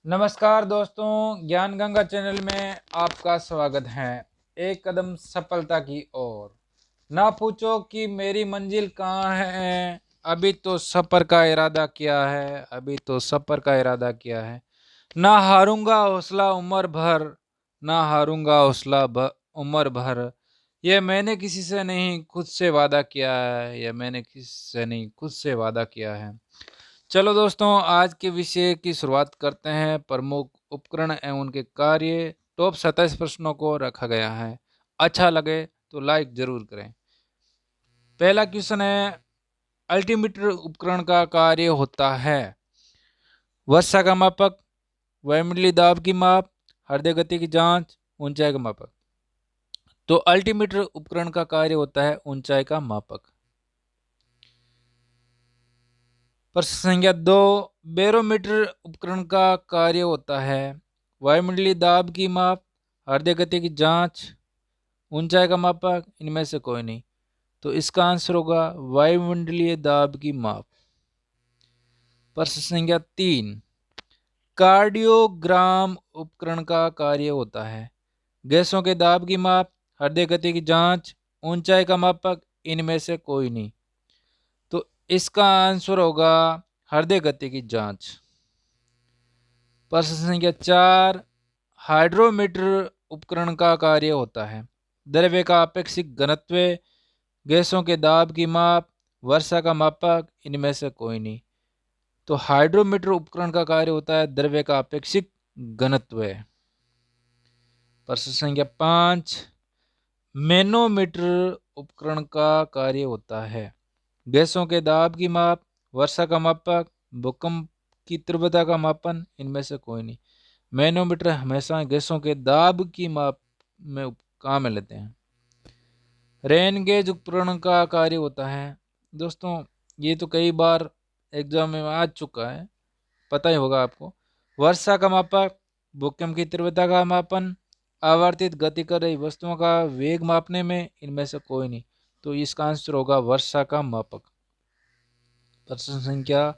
नमस्कार दोस्तों, ज्ञान गंगा चैनल में आपका स्वागत है। एक कदम सफलता की ओर। ना पूछो कि मेरी मंजिल कहाँ है, अभी तो सफर का इरादा किया है, अभी तो सफर का इरादा किया है। ना हारूंगा हौसला उम्र भर, ना हारूंगा हौसला उम्र भर। ये मैंने किसी से नहीं खुद से वादा किया है, ये मैंने किसी से नहीं खुद से वादा किया है। चलो दोस्तों, आज के विषय की शुरुआत करते हैं। प्रमुख उपकरण एवं उनके कार्य। टॉप 27 प्रश्नों को रखा गया है। अच्छा लगे तो लाइक जरूर करें। पहला क्वेश्चन है, अल्टीमीटर उपकरण का कार्य होता है वर्षा का मापक, वायुमंडलीय दाब की माप, हृदय गति की जांच, ऊंचाई का मापक। तो अल्टीमीटर उपकरण का कार्य होता है ऊंचाई का मापक। प्रश्न संख्या 2, बैरोमीटर उपकरण का कार्य होता है वायुमंडलीय दाब की माप, हृदय गति की जांच, ऊंचाई का मापक। इनमें से कोई नहीं। तो इसका आंसर होगा वायुमंडलीय दाब की माप। प्रश्न संख्या 3, कार्डियोग्राम उपकरण का कार्य होता है गैसों के दाब की माप, हृदय गति की जांच, ऊंचाई का मापक। इनमें से कोई नहीं। तो इसका आंसर होगा हृदय गति की जांच। प्रश्न संख्या 4, हाइड्रोमीटर उपकरण का कार्य होता है द्रव्य का अपेक्षित घनत्व, गैसों के दाब की माप, वर्षा का मापक। इनमें से कोई नहीं। तो हाइड्रोमीटर उपकरण का कार्य होता है द्रव्य का अपेक्षित घनत्व। प्रश्न संख्या 5, मैनोमीटर उपकरण का कार्य होता है गैसों के दाब की माप, वर्षा का मापक, भूकंप की तीव्रता का मापन। इनमें से कोई नहीं। मैनोमीटर हमेशा गैसों के दाब की माप में काम में लेते हैं। रेन गेज उपकरण का कार्य होता है दोस्तों, ये तो कई बार एग्जाम में आ चुका है, पता ही होगा आपको। वर्षा का मापक, भूकंप की तीव्रता का मापन, आवर्तित गति कर रही वस्तुओं का वेग मापने में। इनमें से कोई नहीं। तो इसका आंसर होगा वर्षा का मापक। प्रश्न संख्या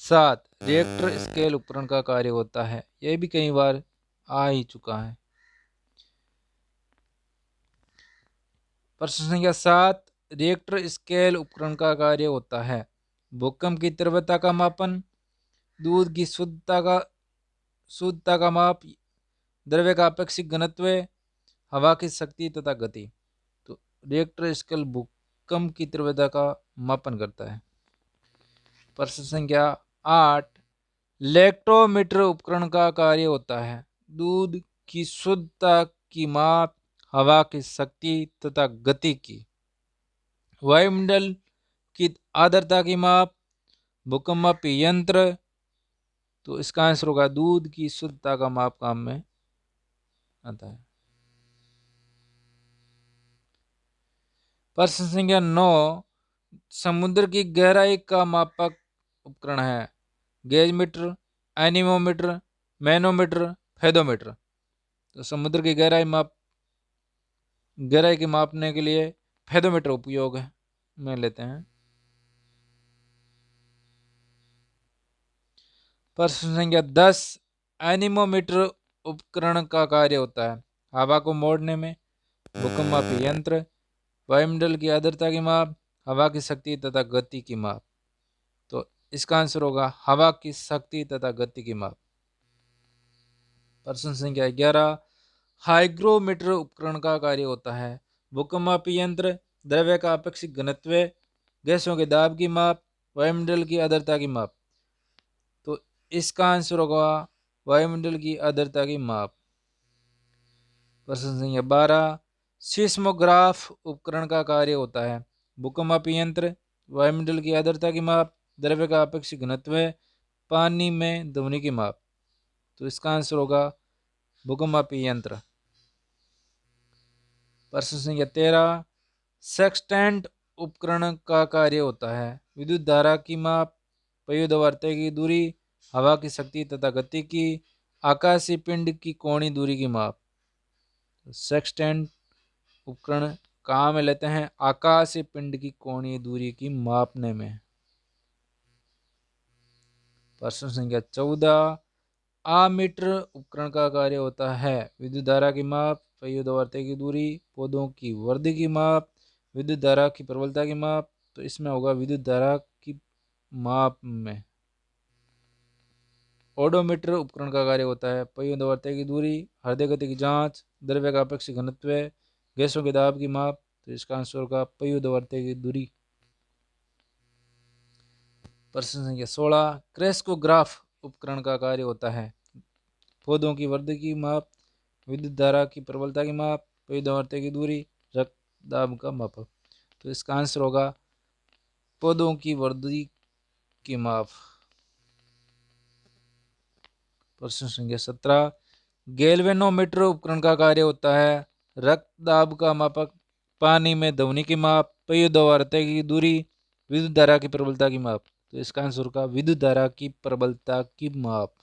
7, रिएक्टर स्केल उपकरण का कार्य होता है। यह भी कई बार आ ही चुका है। प्रश्न संख्या 7, रिएक्टर स्केल उपकरण का कार्य होता है भूकंप की तीव्रता का मापन, दूध की शुद्धता का माप, द्रव्य का अपेक्षित घनत्व, हवा की शक्ति तथा गति। तो रिएक्टर स्केल भूकंप की तीव्रता का मापन करता है। प्रश्न संख्या 8, लेक्टोमीटर उपकरण का कार्य होता है दूध की शुद्धता की माप, हवा की शक्ति तथा गति की, वायुमंडल की आर्द्रता की माप, भूकंपीय यंत्र। तो इसका आंसर होगा दूध की शुद्धता का माप काम में आता है। प्रश्न संख्या 9, समुद्र की गहराई का मापक उपकरण है gauge meter, anemometer, manometer, fathometer. तो समुद्र की गहराई की मापने के लिए फेदोमीटर उपयोग में लेते हैं। प्रश्न संख्या 10, एनीमोमीटर उपकरण का कार्य होता है हवा को मोड़ने में, भूकंपीय यंत्र, वायुमंडल की आर्द्रता की माप, हवा की शक्ति तथा गति की माप। तो इसका आंसर होगा हवा की शक्ति तथा गति की माप। प्रश्न संख्या 11, हाइग्रोमीटर उपकरण का कार्य होता है भूकंपीय यंत्र, द्रव्य का अपेक्षित घनत्व, गैसों के दाब की माप, वायुमंडल की आर्द्रता की माप। तो इसका आंसर होगा वायुमंडल की आर्द्रता की माप। प्रश्न संख्या 12, सीस्मोग्राफ उपकरण का कार्य होता है भूकंपीय यंत्र, वायुमंडल की आर्द्रता की माप, द्रव्य का अपेक्षित घनत्व, पानी में ध्वनि की माप। तो इसका आंसर होगा भूकंपीय यंत्र। प्रश्न संख्या 13, सेक्सटेंट उपकरण का कार्य होता है विद्युत धारा की माप, पयोदवर्त्य की दूरी, हवा की शक्ति तथा गति की, आकाशीय पिंड की कोणीय दूरी की माप। तो सेक्सटेंट उपकरण कहाँ में लेते हैं आकाशीय पिंड की कोणीय दूरी की मापने में। प्रश्न संख्या 14, आमीटर उपकरण का कार्य होता है विद्युत धारा की माप, पहियों वर्ते की दूरी, पौधों की वृद्धि की माप, विद्युत धारा की प्रबलता की माप। तो इसमें होगा विद्युत धारा की माप में। ओडोमीटर उपकरण का कार्य होता है पहियों वर्ते की दूरी, हृदय गति की जांच, द्रव्य का अपेक्षित घनत्व, गैसों के दाब की माप। तो इसका आंसर होगा पहियों वर्ते की दूरी। प्रश्न संख्या 16, क्रेस्कोग्राफ उपकरण का कार्य होता है पौधों की वृद्धि की माप, विद्युत धारा की प्रबलता की माप, पहियों की दूरी, रक्तदाब का माप। तो इसका आंसर होगा पौधों की वृद्धि की माप। प्रश्न संख्या 17, गैल्वेनोमीटर उपकरण का कार्य होता है रक्तदाब का मापक, पानी में ध्वनि की माप, पहियों की दूरी, विद्युत धारा की प्रबलता की माप। तो इसका आंसर होगा विद्युत धारा की प्रबलता की माप।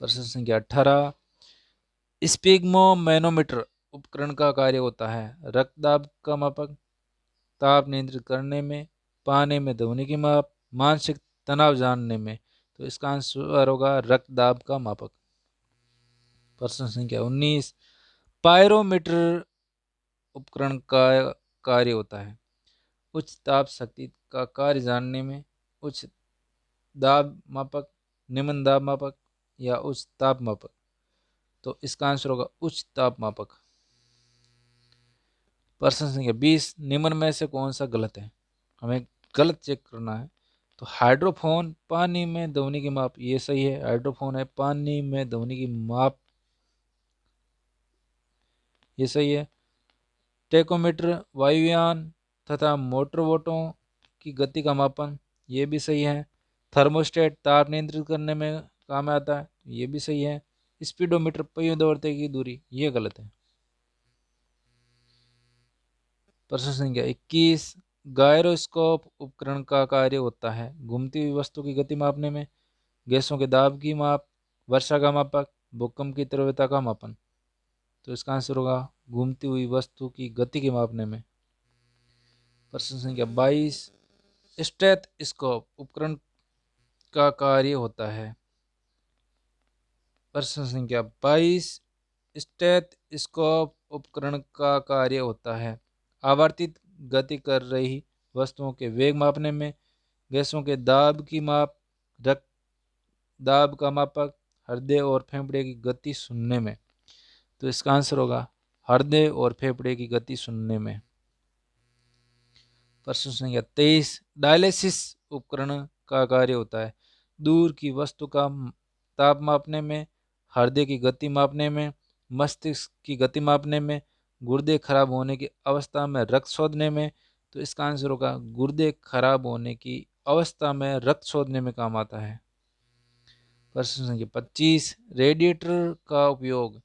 प्रश्न संख्या 18, स्पिग्मोमैनोमीटर उपकरण का कार्य होता है रक्तदाब का मापक, ताप नियंत्रित करने में, पानी में ध्वनि की माप, मानसिक तनाव जानने में। तो इसका आंसर होगा रक्तदाब का मापक। प्रश्न संख्या 19, पायरोमीटर उपकरण का कार्य होता है उच्च ताप शक्ति का कार्य जानने में, उच्च दाब मापक, निम्न दाब मापक या उच्च ताप मापक। तो इसका आंसर होगा उच्च ताप मापक। प्रश्न संख्या 20, निम्न में से कौन सा गलत है, हमें गलत चेक करना है। तो हाइड्रोफोन पानी में ध्वनि की माप, ये सही है, हाइड्रोफोन है पानी में ध्वनि की माप, ये सही है। टेकोमीटर वायुयान तथा मोटर बोटों की गति का मापन, ये भी सही है। थर्मोस्टेट ताप नियंत्रित करने में काम आता है, ये भी सही है। स्पीडोमीटर पहियों दौड़ते की दूरी, ये गलत है। प्रश्न संख्या 21, गायरोस्कोप उपकरण का कार्य होता है घूमती हुई वस्तु की गति मापने में, गैसों के दाब की माप, वर्षा का मापक, भूकंप की तीव्रता का मापन। तो इसका आंसर होगा घूमती हुई वस्तु की गति के मापने में। प्रश्न संख्या 22, स्टेथोस्कोप उपकरण का कार्य होता है। प्रश्न संख्या 22, स्टेथोस्कोप उपकरण का कार्य होता है आवर्तित गति कर रही वस्तुओं के वेग मापने में, गैसों के दाब की माप, रक्त दाब का मापक, हृदय और फेफड़े की गति सुनने में। तो इसका आंसर होगा हृदय और फेफड़े की गति सुनने में। प्रश्न संख्या 23, डायलिसिस उपकरण का कार्य होता है दूर की वस्तु का ताप मापने में, हृदय की गति मापने में, मस्तिष्क की गति मापने में, गुर्दे खराब होने की अवस्था में रक्त शोधने में। तो इसका आंसर होगा गुर्दे खराब होने की अवस्था में रक्त शोधने में काम आता है। प्रश्न संख्या 25, रेडिएटर का उपयोग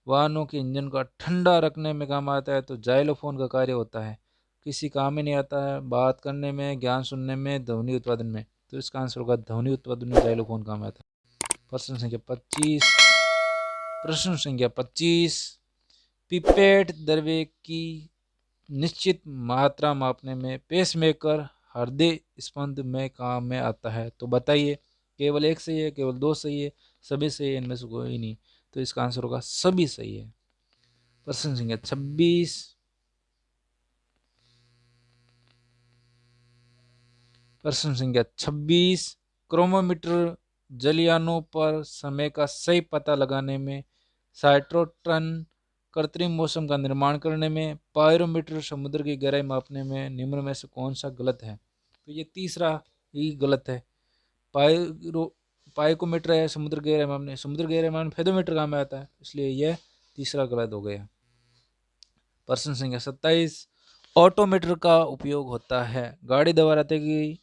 वाहनों के इंजन का ठंडा रखने में काम आता है। तो जाइलोफोन का कार्य होता है किसी काम में नहीं आता है, बात करने में, ज्ञान सुनने में, ध्वनि उत्पादन में। तो इसका आंसर होगा ध्वनि उत्पादन में जाइलोफोन काम आता है। प्रश्न संख्या 25, पिपेट द्रव्य की निश्चित मात्रा मापने में, पेसमेकर हृदय स्पंद में काम में आता है। तो बताइए केवल एक सही है, केवल दो सही है, सभी सही है, इनमें से कोई नहीं। तो इसका आंसर होगा सभी सही है। प्रश्न संख्या 26, प्रश्न संख्या 26, क्रोमोमीटर जलयानों पर समय का सही पता लगाने में, साइट्रोट्रन कृत्रिम मौसम का निर्माण करने में, पायरोमीटर समुद्र की गहराई मापने में, निम्न में से कौन सा गलत है। तो ये तीसरा ही गलत है। पाइकोमीटर है समुद्र गहराई मापने, समुद्र गहराई मापने फेदोमीटर काम में आता है, इसलिए यह तीसरा गलत हो गया। प्रश्न संख्या 27, ऑटोमीटर का उपयोग होता है गाड़ी द्वारा तय की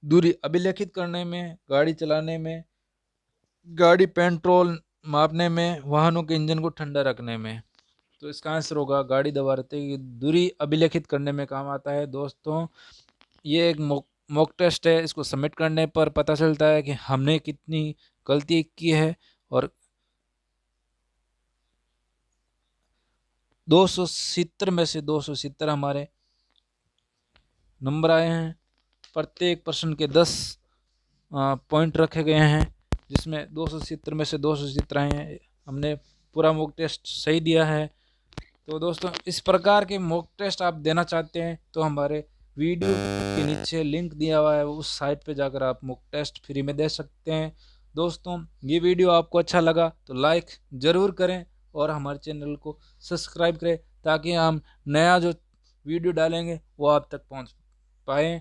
दूरी अभिलेखित करने में, गाड़ी चलाने में, गाड़ी पेट्रोल मापने में, वाहनों के इंजन को ठंडा रखने में। तो इसका आंसर होगा गाड़ी द्वारा तय की दूरी अभिलेखित करने में काम आता है। दोस्तों ये एक मॉक टेस्ट है, इसको सबमिट करने पर पता चलता है कि हमने कितनी गलती की है। और 270 में से 270 हमारे नंबर आए हैं। प्रत्येक प्रश्न के 10 पॉइंट रखे गए हैं। जिसमें 270 में से 270 आए हैं। हमने पूरा मॉक टेस्ट सही दिया है। तो दोस्तों इस प्रकार के मॉक टेस्ट आप देना चाहते हैं तो हमारे वीडियो के नीचे लिंक दिया हुआ है, उस साइट पे जाकर आप मॉक टेस्ट फ्री में दे सकते हैं। दोस्तों ये वीडियो आपको अच्छा लगा तो लाइक ज़रूर करें और हमारे चैनल को सब्सक्राइब करें, ताकि हम नया जो वीडियो डालेंगे वो आप तक पहुंच पाए।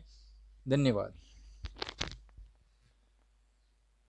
धन्यवाद।